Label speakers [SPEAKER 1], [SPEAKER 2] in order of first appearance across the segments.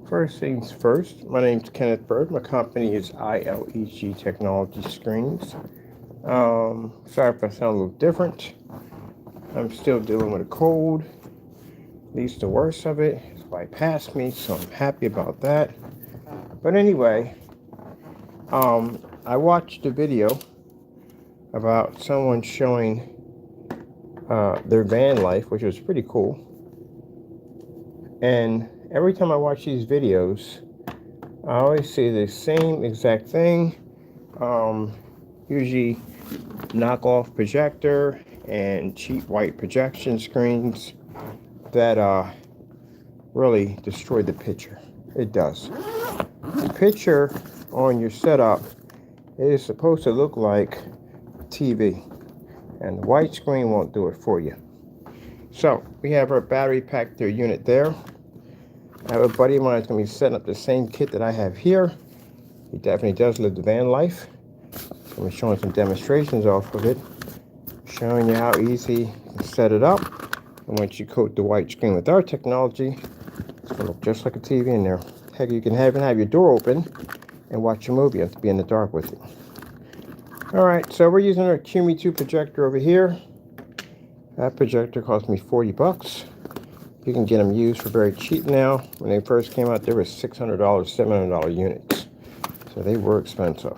[SPEAKER 1] First things first, my name's Kenneth Bird. My company is ILEG Technology Screens. Sorry if I sound a little different. I'm still dealing with a cold. At least the worst of it is bypassed me, so I'm happy about that. But anyway, I watched a video about someone showing their van life, which was pretty cool. And every time I watch these videos, I always see the same exact thing. Usually knockoff projector and cheap white projection screens that really destroy the picture. It does. The picture on your setup is supposed to look like TV, and the white screen won't do it for you. So we have our battery pack their unit there. I have a buddy of mine that's going to be setting up the same kit that I have here. He definitely does live the van life. I'm showing some demonstrations off of it, showing you how easy you can set it up. And once you coat the white screen with our technology, it's going to look just like a TV in there. Heck, you can even have your door open and watch a movie. You have to be in the dark with it. Alright, so we're using our QUMI Q2 projector over here. That projector cost me 40 bucks. You can get them used for very cheap now. When they first came out, they were $600, $700 units. So they were expensive.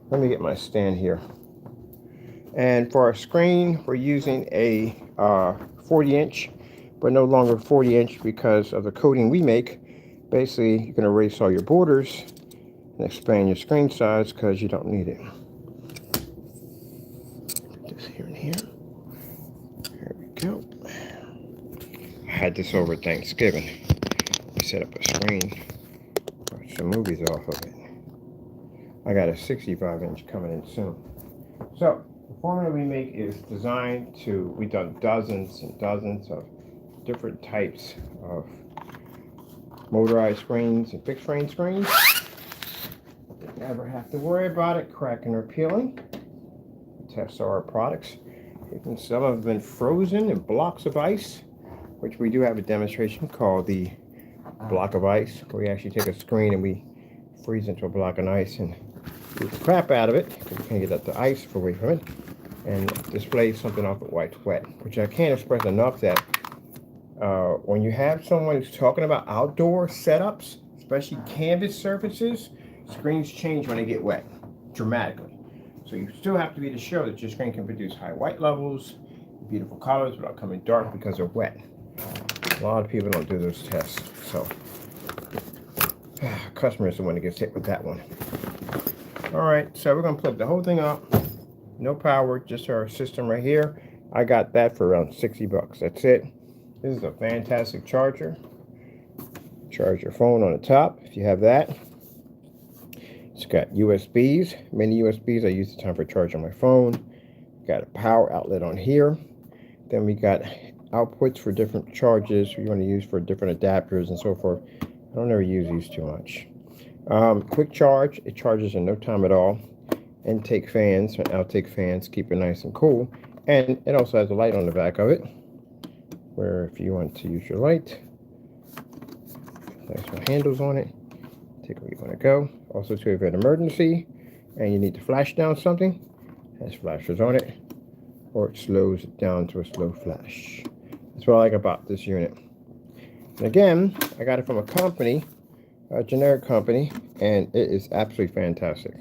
[SPEAKER 1] Let me get my stand here. And for our screen, we're using a 40-inch, but no longer 40-inch because of the coating we make. Basically, you can erase all your borders and expand your screen size because you don't need it. Put this here and here. There we go. I had this over Thanksgiving. We set up a screen, watch some movies off of it. I got a 65-inch coming in soon. So the formula we make is designed to, we've done dozens and dozens of different types of motorized screens and fixed frame screens. You never have to worry about it cracking or peeling. Test our products. Even some have been frozen in blocks of ice, which we do have a demonstration called the block of ice, where we actually take a screen and we freeze into a block of ice and beat the crap out of it because we can't get the ice away from it, and display something off it while it's wet, which I can't express enough that when you have someone who's talking about outdoor setups, especially canvas surfaces, screens change when they get wet dramatically. So you still have to be to show that your screen can produce high white levels, beautiful colors without coming dark because they're wet. A lot of people don't do those tests, so customer is the one that gets hit with that one. Alright, so we're going to plug the whole thing up. No power, just our system right here. I got that for around 60 bucks. That's it. This is a fantastic charger. Charge your phone on the top if you have that. It's got USBs, many USBs I use the time for charging my phone. Got a power outlet on here. Then we got outputs for different charges you want to use for different adapters and so forth. I don't ever use these too much. Quick charge, it charges in no time at all. Intake fans and outtake fans keep it nice and cool. And it also has a light on the back of it, where if you want to use your light, nice little handles on it. Take where you want to go. Also to event emergency, and you need to flash down something, it has flashers on it, or it slows it down to a slow flash. That's what I like about this unit. And again, I got it from a company, a generic company, and it is absolutely fantastic.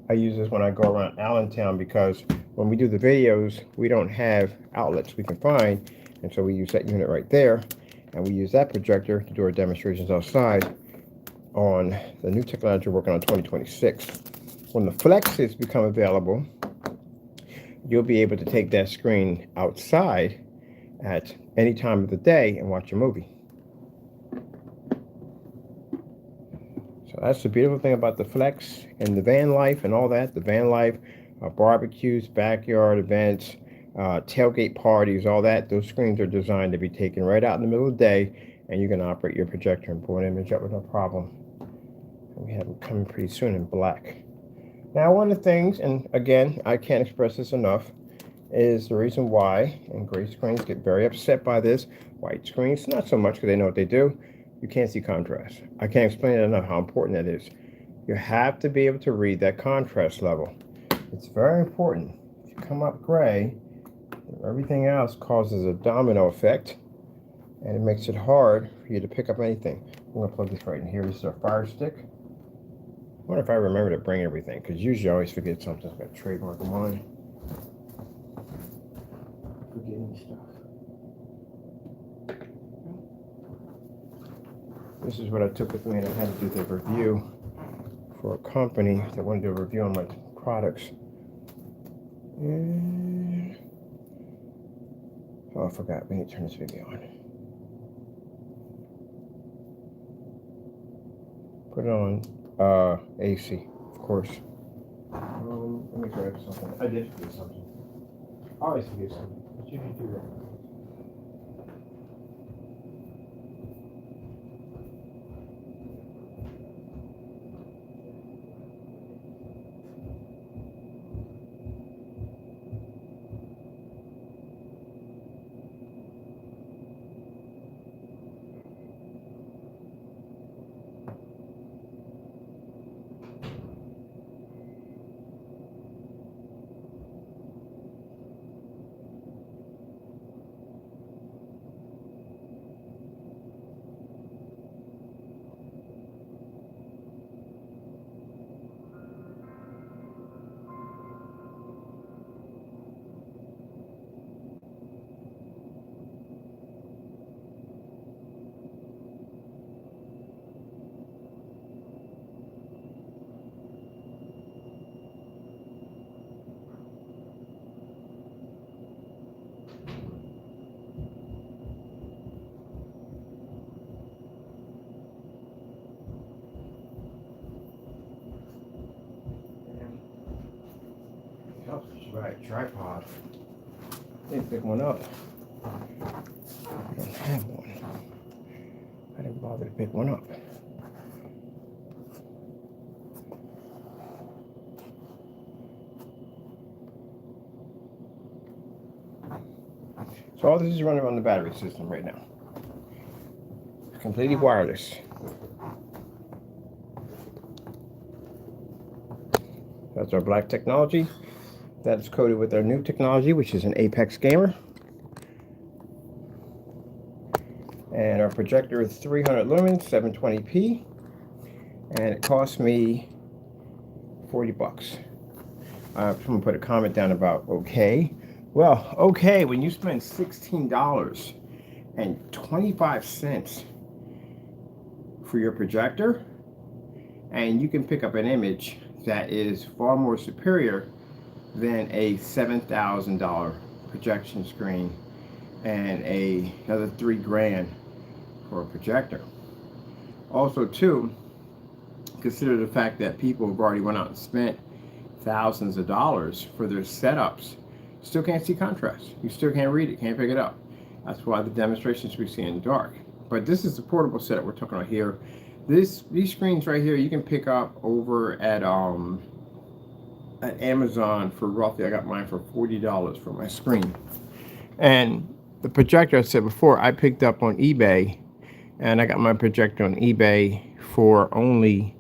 [SPEAKER 1] I use this when I go around Allentown because when we do the videos, we don't have outlets we can find, and so we use that unit right there, and we use that projector to do our demonstrations outside on the new technology we're working on 2026. When the flexes become available, you'll be able to take that screen outside at any time of the day and watch a movie. So that's the beautiful thing about the flex and the van life and all that. The van life, barbecues, backyard events, tailgate parties, all that. Those screens are designed to be taken right out in the middle of the day, and you can operate your projector and pull an image up with no problem. And we have them coming pretty soon in black. Now, one of the things, and again, I can't express this enough, is the reason why, and gray screens get very upset by this. White screens, not so much because they know what they do. you can't see contrast. I can't explain it enough how important that is. You have to be able to read that contrast level. It's very important. If you come up gray, everything else causes a domino effect, and it makes it hard for you to pick up anything. I'm going to plug this right in here. This is a fire stick. I wonder if I remember to bring everything, because usually I always forget something. I've got a trademark of mine. Forgetting stuff. This is what I took with me, and I had to do the review for a company that wanted to do a review on my products. And oh, I forgot. We need to turn this video on. Put it on AC, of course. Let me grab something. I did forget something. I always forget something. But you can do that. Helps with your right tripod. I didn't pick one up. I don't have one. I didn't bother to pick one up. So all this is running on the battery system right now. It's completely wireless. That's our black technology. That is coated with our new technology, which is an Apex Gamer. And our projector is 300 lumens, 720p. And it cost me 40 bucks. Someone put a comment down about okay. Well, okay, when you spend $16.25 for your projector, and you can pick up an image that is far more superior than a $7,000 projection screen and another $3,000 for a projector. Also, too, consider the fact that people have already went out and spent thousands of dollars for their setups. Still can't see contrast. You still can't read it, can't pick it up. That's why the demonstrations we see in the dark. But this is the portable setup we're talking about here. These screens right here you can pick up over at Amazon for roughly, I got mine for $40 for my screen. And the projector I said before, I picked up on eBay, and I got my projector on eBay for only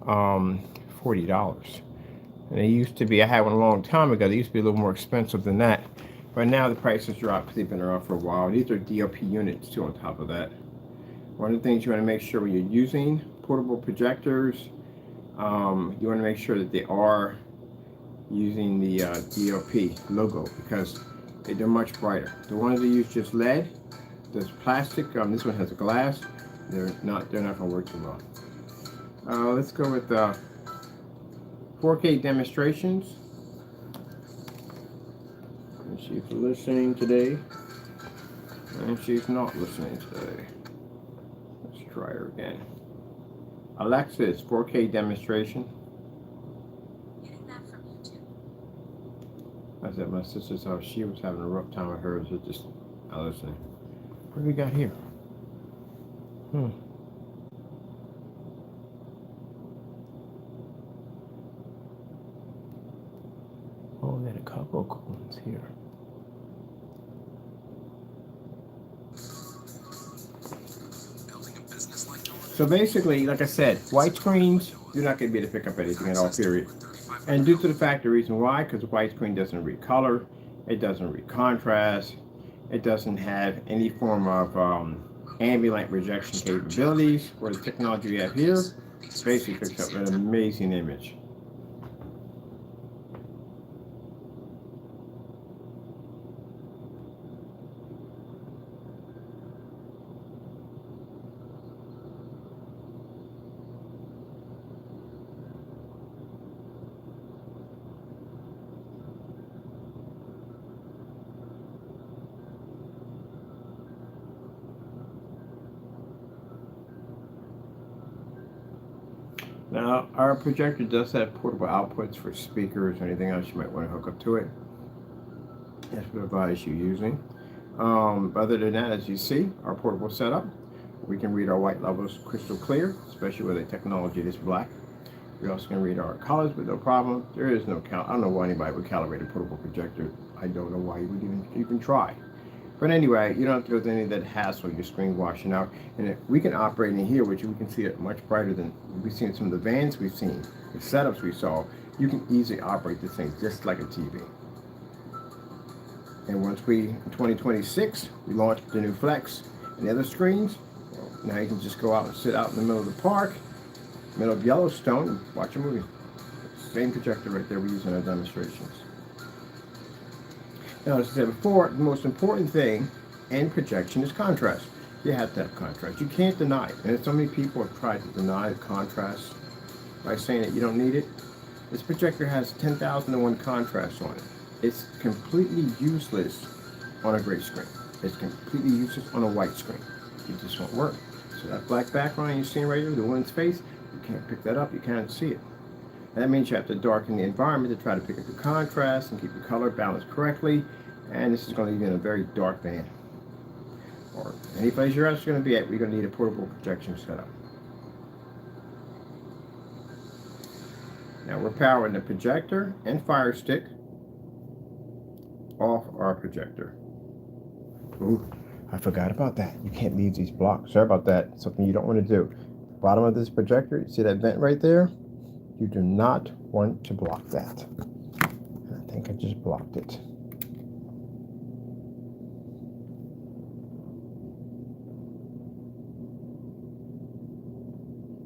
[SPEAKER 1] $40. And it used to be, I had one a long time ago, they used to be a little more expensive than that. But now the prices dropped because they've been around for a while. These are DLP units too on top of that. One of the things you want to make sure when you're using portable projectors, you want to make sure that they are using the DLP logo, because they're much brighter. The ones that use just LED, there's plastic, this one has a glass, they're not going to work too well. Let's go with 4K demonstrations. And she's listening today, and she's not listening today. Let's try her again. Alexis, 4K demonstration.
[SPEAKER 2] Getting that from YouTube.
[SPEAKER 1] I said my sister's house, she was having a rough time with hers, so just not listening. What do we got here? Oh, we got a couple of cool ones here.
[SPEAKER 2] Building a business
[SPEAKER 1] So basically, like I said, white screens, you're not going to be able to pick up anything at all, period. And due to the fact, the reason why, because the white screen doesn't read color, it doesn't read contrast, it doesn't have any form of ambient light projection capabilities, where the technology we have here basically picks up an amazing image. Now, our projector does have portable outputs for speakers or anything else you might want to hook up to it. That's what I advise you using. Other than that, as you see, our portable setup, we can read our white levels crystal clear, especially with a technology this black. We also can read our colors with no problem. There is no I don't know why anybody would calibrate a portable projector. I don't know why you would even try. But anyway, you don't have to go through any of that hassle, your screen washing out. And we can operate in here, which we can see it much brighter than we've seen some of the vans we've seen, the setups we saw. You can easily operate this thing just like a TV. And once in 2026, we launch the new Flex and the other screens. Well, now you can just go out and sit out in the middle of the park, middle of Yellowstone, and watch a movie. Same projector right there we use in our demonstrations. Now, as I said before, the most important thing in projection is contrast. You have to have contrast. You can't deny it. And so many people have tried to deny the contrast by saying that you don't need it. This projector has 10,001 contrast on it. It's completely useless on a gray screen. It's completely useless on a white screen. It just won't work. So that black background you're seeing right here, the woman's face, you can't pick that up. You can't see it. That means you have to darken the environment to try to pick up the contrast and keep the color balanced correctly. And this is going to leave you in a very dark van. Or any place you're else going to be at, we're going to need a portable projection setup. Now we're powering the projector and Fire Stick off our projector. Ooh, I forgot about that. You can't leave these blocked. Sorry about that. Something you don't want to do. Bottom of this projector, you see that vent right there? You do not want to block that. I think I just blocked it.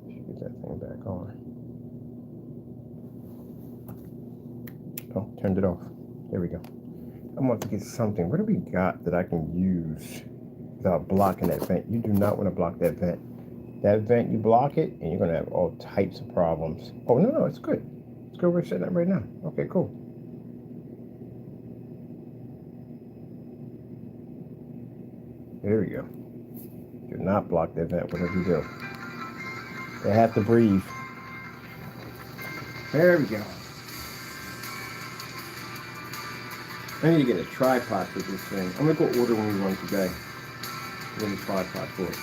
[SPEAKER 1] Should get that thing back on. Oh, turned it off. There we go. I want to get something. What do we got that I can use without blocking that vent? You do not want to block that vent. That vent, you block it, and you're going to have all types of problems. Oh, no, it's good. It's good. We're setting up right now. Okay, cool. There we go. Do not block that vent, whatever you do. They have to breathe. There we go. I need to get a tripod for this thing. I'm going to go order one today. Get a tripod for it.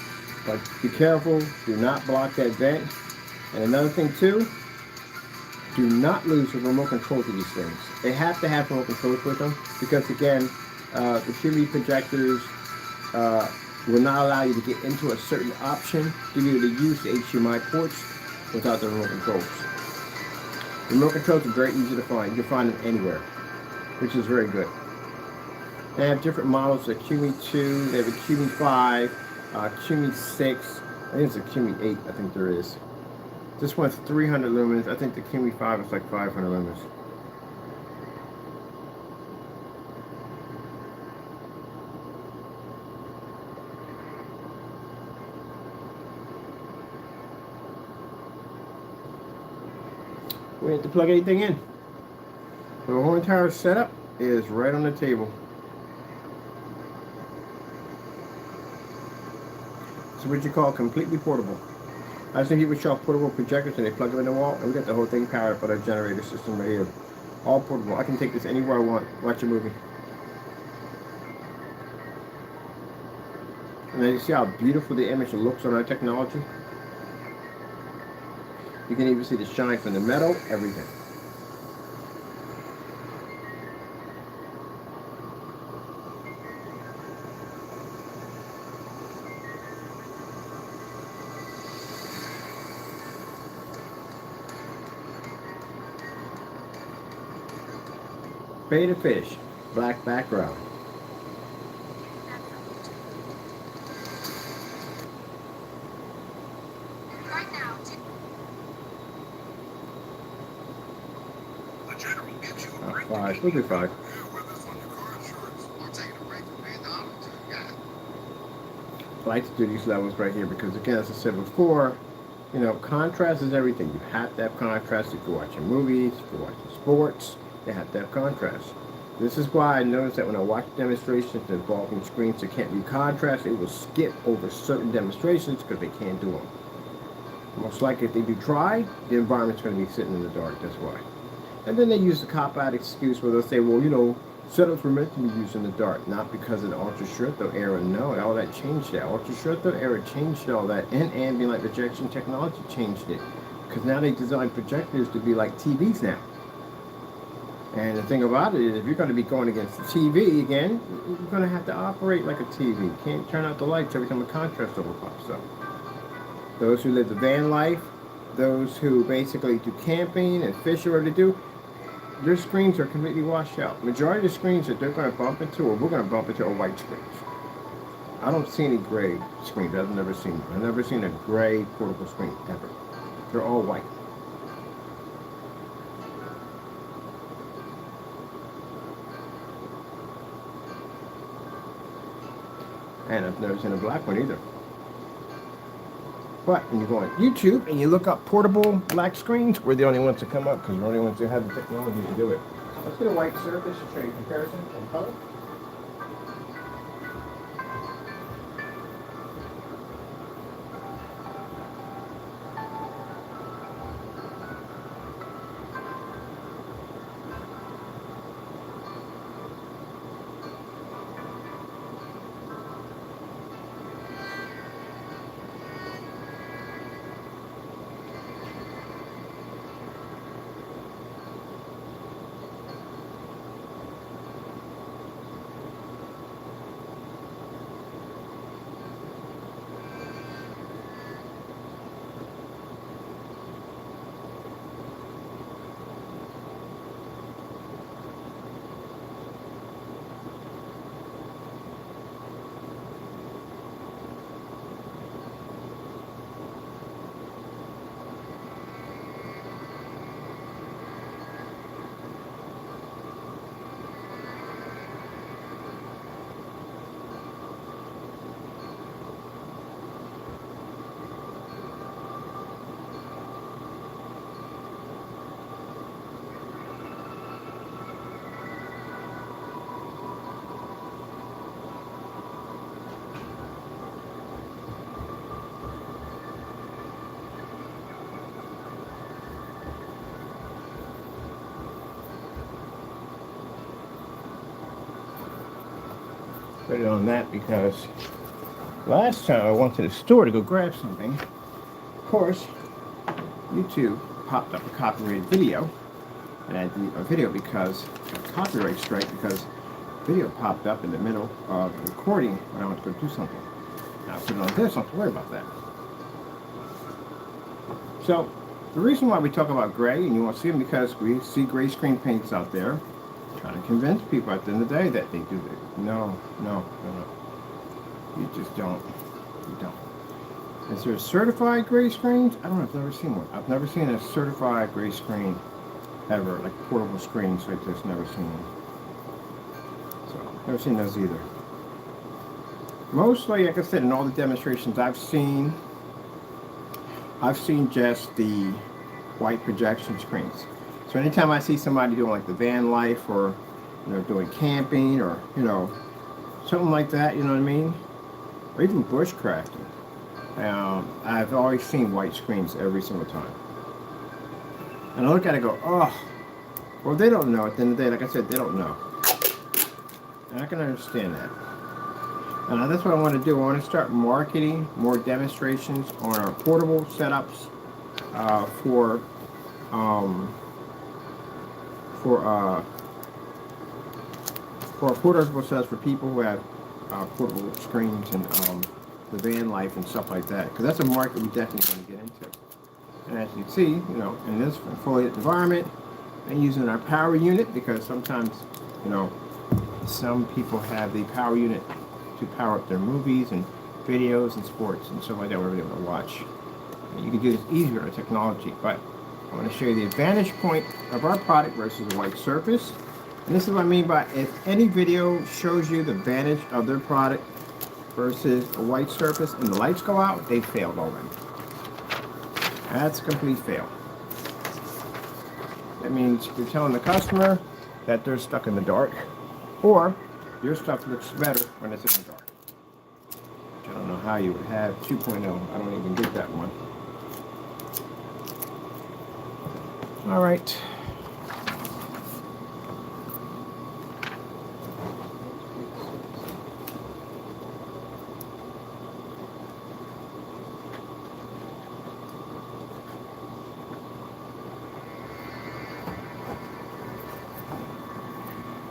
[SPEAKER 1] But be careful, do not block that vent. And another thing too, do not lose the remote control to these things. They have to have remote controls with them because again, the QUMI projectors will not allow you to get into a certain option to be able to use the HDMI ports without the remote controls. The remote controls are very easy to find. You can find them anywhere, which is very good. They have different models, the QUMI 2, they have a QUMI 5, QUMI 6, I think it's a QUMI 8, I think there is. This one's 300 lumens, I think the QUMI 5 is like 500 lumens. We have to plug anything in. So the whole entire setup is right on the table. So what you call completely portable. I've seen people show off portable projectors and they plug them in the wall, and we got the whole thing powered up by our generator system right here. All portable. I can take this anywhere I want. Watch a movie. And then you see how beautiful the image looks on our technology. You can even see the shine from the metal, everything. Beta fish, black background.
[SPEAKER 2] Right now,
[SPEAKER 1] 5, we'll do 5. I like to do these levels right here because, again, as I said before, you know, contrast is everything. You have to have contrast if you're watching movies, if you're watching sports, you have to have contrast. This is why I noticed that when I watch demonstrations involving screens that can't be contrast, it will skip over certain demonstrations because they can't do them. Most likely if they do try, the environment's going to be sitting in the dark, that's why. And then they use the cop-out excuse where they'll say, well, you know, setups were meant to be used in the dark, not because of the ultra-short-throw era. No, all that changed that. Ultra-short-throw era changed all that, and ambient light projection technology changed it. Because now they design projectors to be like TVs now. And the thing about it is, if you're going to be going against the TV again, you're going to have to operate like a TV. You can't turn out the lights every time a contrast over pops up. Those who live the van life, those who basically do camping and fish or whatever they do, their screens are completely washed out. Majority of the screens that they're going to bump into, or we're going to bump into, are white screens. I don't see any gray screens. I've never seen them. I've never seen a gray portable screen, ever. They're all white. And I've never seen a black one either. But when you go on YouTube and you look up portable black screens, we're the only ones that come up because we're the only ones that have the technology to do it. Let's get a white surface to show you comparison in color. Put it on that because last time I went to the store to go grab something, of course, YouTube popped up a copyrighted video, and I had to delete my video because a copyright strike because video popped up in the middle of the recording when I went to go do something. Now, put it on this, I don't have to worry about that. So, the reason why we talk about gray, and you won't see them because we see gray screen paints out there, trying to convince people at the end of the day that they do it. No. You just don't. You don't. Is there a certified gray screens? I don't know. I've never seen one. I've never seen a certified gray screen ever, like portable screens like this. Never seen one. So, never seen those either. Mostly, like I said, in all the demonstrations I've seen just the white projection screens. So anytime I see somebody doing like the van life or, you know, doing camping or, you know, something like that, you know what I mean? Or even bushcrafting. I've always seen white screens every single time. And I look at it and go, oh, well, they don't know. At the end of the day, like I said, they don't know. And I can understand that. And that's what I want to do. I want to start marketing more demonstrations on our portable setups for portable setups for people who have portable screens and the van life and stuff like that. Because that's a market we definitely want to get into. And as you can see, you know, in this fully lit environment, And using our power unit, because sometimes, you know, some people have the power unit to power up their movies and videos and sports and stuff like that, whatever they want to watch. And you can do this easier with technology, but I want to show you the advantage point of our product versus a white surface. And this is what I mean by, if any video shows you the advantage of their product versus a white surface and the lights go out, they failed already. That's a complete fail. That means you're telling the customer that they're stuck in the dark, or your stuff looks better when it's in the dark. I don't know how you would have 2.0. I don't even get that one. All right.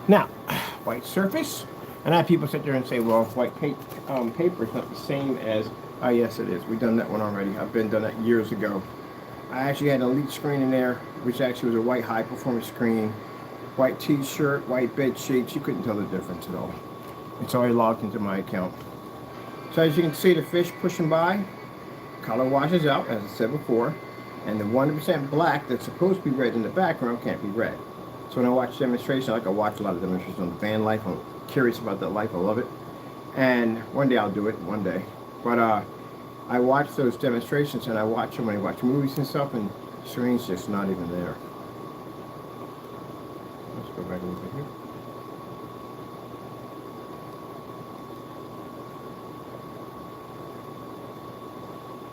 [SPEAKER 1] Now, white surface, and I have people sit there and say, well, white paper is not the same as, oh yes it is, we've done that one already. I've done that years ago. I actually had an Elite screen in there, which actually was a white high performance screen, white t-shirt, white bed sheets. You couldn't tell the difference at all. It's already logged into my account. So as you can see, the fish pushing by, color washes out, as I said before, and the 100% black that's supposed to be red in the background can't be red. So when I watch demonstrations, I watch a lot of demonstrations on the van life. I'm curious about that life. I love it. And one day I'll do it, one day. But I watch those demonstrations, and I watch them when I watch movies and stuff, and the screen's just not even there. Let's go back a little bit here.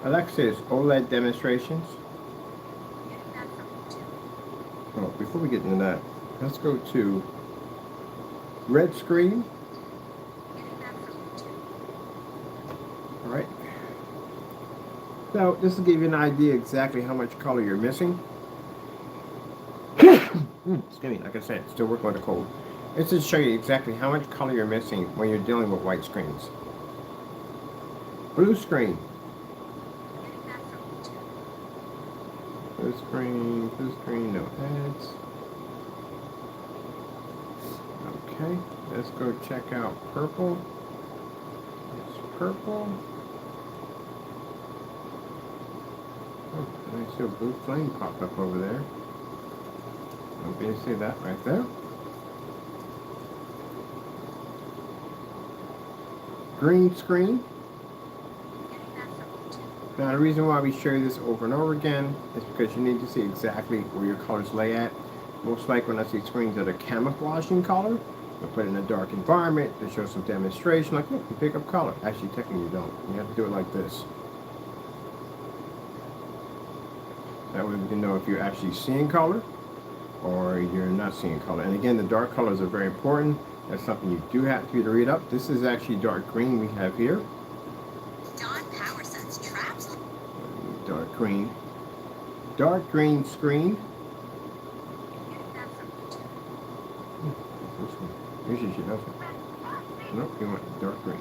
[SPEAKER 1] Alexa's OLED demonstrations. Oh, before we get into that, let's go to red screen. All right. Now, this will give you an idea exactly how much color you're missing. Excuse me, like I said, still working on the cold. This will show you exactly how much color you're missing when you're dealing with white screens. Blue screen. Blue screen, no ads. Okay, let's go check out purple. It's purple. Oh, I see a blue flame pop up over there. Okay, you see that right there. Green screen. Now the reason why we show you this over and over again is because you need to see exactly where your colors lay at. Most likely when I see screens that are camouflaging color, we'll put it in a dark environment to show some demonstration, like look, you pick up color. Actually, technically you don't. You have to do it like this. That way we can know if you're actually seeing color or you're not seeing color. And again, the dark colors are very important. That's something you do have to be to read up. This is actually dark green we have here. Dark green. Dark green screen. This one. Usually she doesn't. Nope, you want dark green.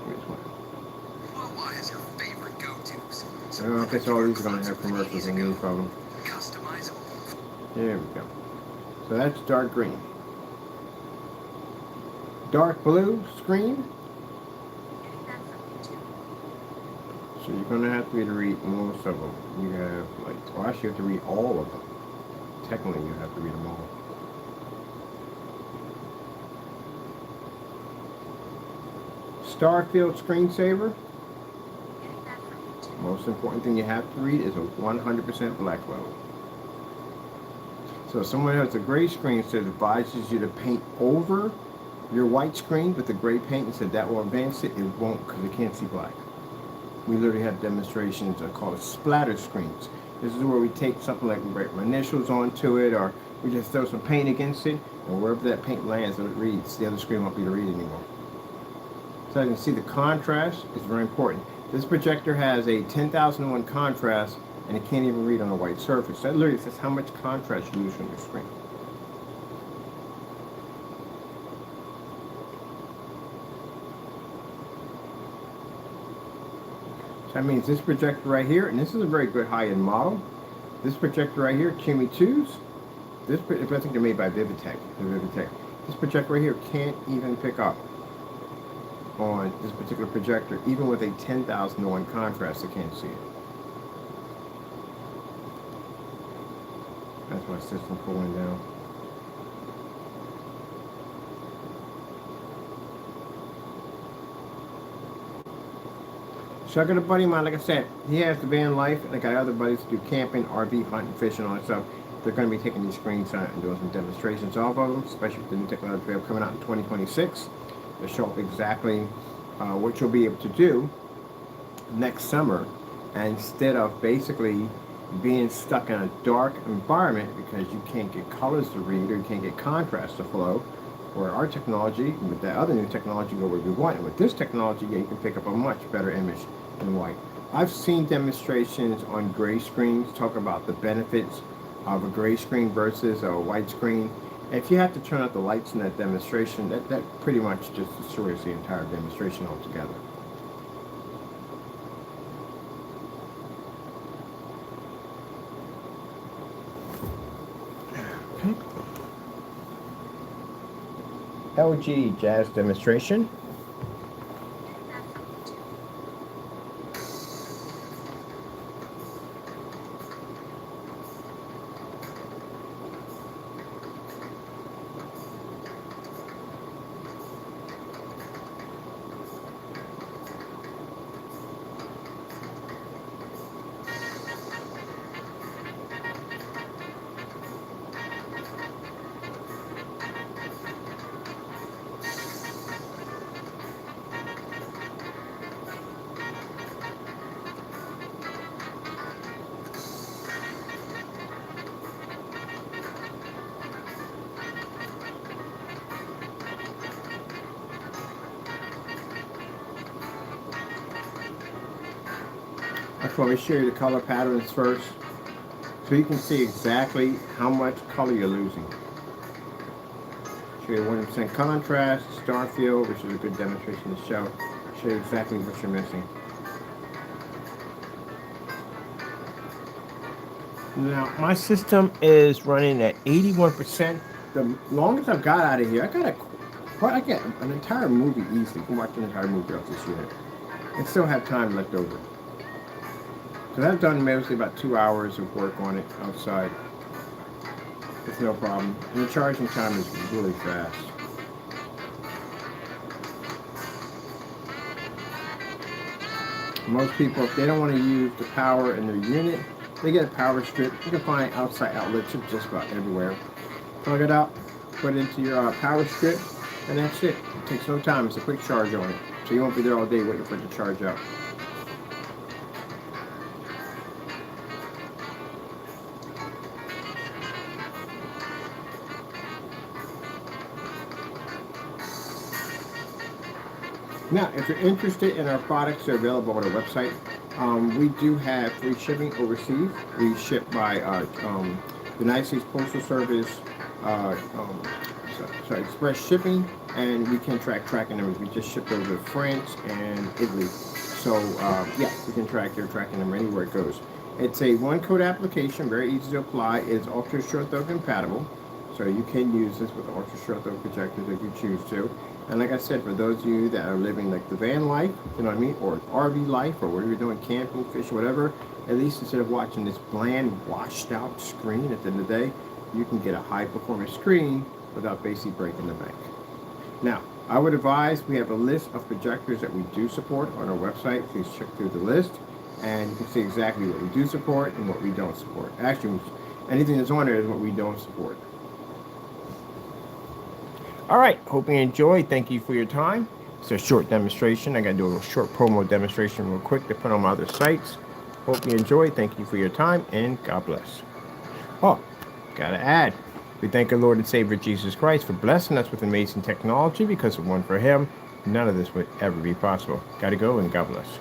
[SPEAKER 1] Here's one.
[SPEAKER 3] What is your favorite go-tos?
[SPEAKER 1] I guess all these are going to have commercials in these of them.
[SPEAKER 3] Customizable.
[SPEAKER 1] There we go. So that's dark green. Dark blue screen. So you're going to have to read most of them. You have, like, well, actually you have to read all of them. Technically, you have to read them all. Starfield screensaver. Most important thing you have to read is a 100% black load. So if someone has a gray screen, so it advises you to paint over your white screen with the gray paint and said that will advance it, it won't, because you can't see black. We literally have demonstrations called splatter screens. This is where we take something like we write our initials onto it, or we just throw some paint against it, and wherever that paint lands, it reads. The other screen won't be to read anymore. So you can see the contrast is very important. This projector has a 10,001 contrast, and it can't even read on a white surface. That literally says how much contrast you lose on your screen. That means this projector right here, and this is a very good high-end model. This projector right here, QUMI 2s, This, I think they're made by Vivatech. This projector right here can't even pick up on this particular projector, even with a 10,000 to 1 contrast. I can't see it. That's my system cooling down. So I got a buddy of mine, like I said, he has the van life, and I got other buddies who do camping, RV, hunting, fishing, all that stuff. They're going to be taking these screens out and doing some demonstrations off of them, especially with the new technology we have coming out in 2026. To show up exactly what you'll be able to do next summer, instead of basically being stuck in a dark environment because you can't get colors to read or you can't get contrast to flow. Or our technology, with that other new technology, go where we want. And with this technology, yeah, you can pick up a much better image in white. I've seen demonstrations on gray screens talk about the benefits of a gray screen versus a white screen. If you have to turn out the lights in that demonstration, that pretty much just destroys the entire demonstration altogether. Okay. LG Jazz demonstration.
[SPEAKER 2] Getting that from YouTube.
[SPEAKER 1] That's why we show you the color patterns first, so you can see exactly how much color you're losing. Show you 100% contrast, star field, which is a good demonstration to show you exactly what you're missing. Now, my system is running at 81%. The longest I've got out of here, I get an entire movie easily. You can watch an entire movie off this unit and still have time left over. So I've done mostly about 2 hours of work on it outside. It's no problem. And the charging time is really fast. Most people, if they don't want to use the power in their unit, they get a power strip. You can find outside outlets just about everywhere. Plug it out, put it into your power strip, and that's it. It takes no time. It's a quick charge on it. So you won't be there all day waiting for it to charge up. Now, if you're interested in our products, they're available on our website. We do have free shipping overseas. We ship by the United States Postal Service, express shipping, and we can track tracking numbers. We just shipped over to France and Italy. So, yeah, we can track your tracking number anywhere it goes. It's a one-code application, very easy to apply. It's ultra short throw compatible, so you can use this with ultra short throw projectors if you choose to. And like I said, for those of you that are living like the van life, you know what I mean, or RV life, or whatever you're doing, camping, fishing, whatever, at least instead of watching this bland, washed out screen at the end of the day, you can get a high performance screen without basically breaking the bank. Now, I would advise, we have a list of projectors that we do support on our website. Please check through the list, and you can see exactly what we do support and what we don't support. Actually, anything that's on there is what we don't support. All right, hope you enjoyed. Thank you for your time. It's a short demonstration. I got to do a short promo demonstration real quick to put on my other sites. Hope you enjoyed. Thank you for your time, and God bless. Oh, got to add, we thank our Lord and Savior Jesus Christ for blessing us with amazing technology. Because of one for Him, none of this would ever be possible. Got to go, and God bless.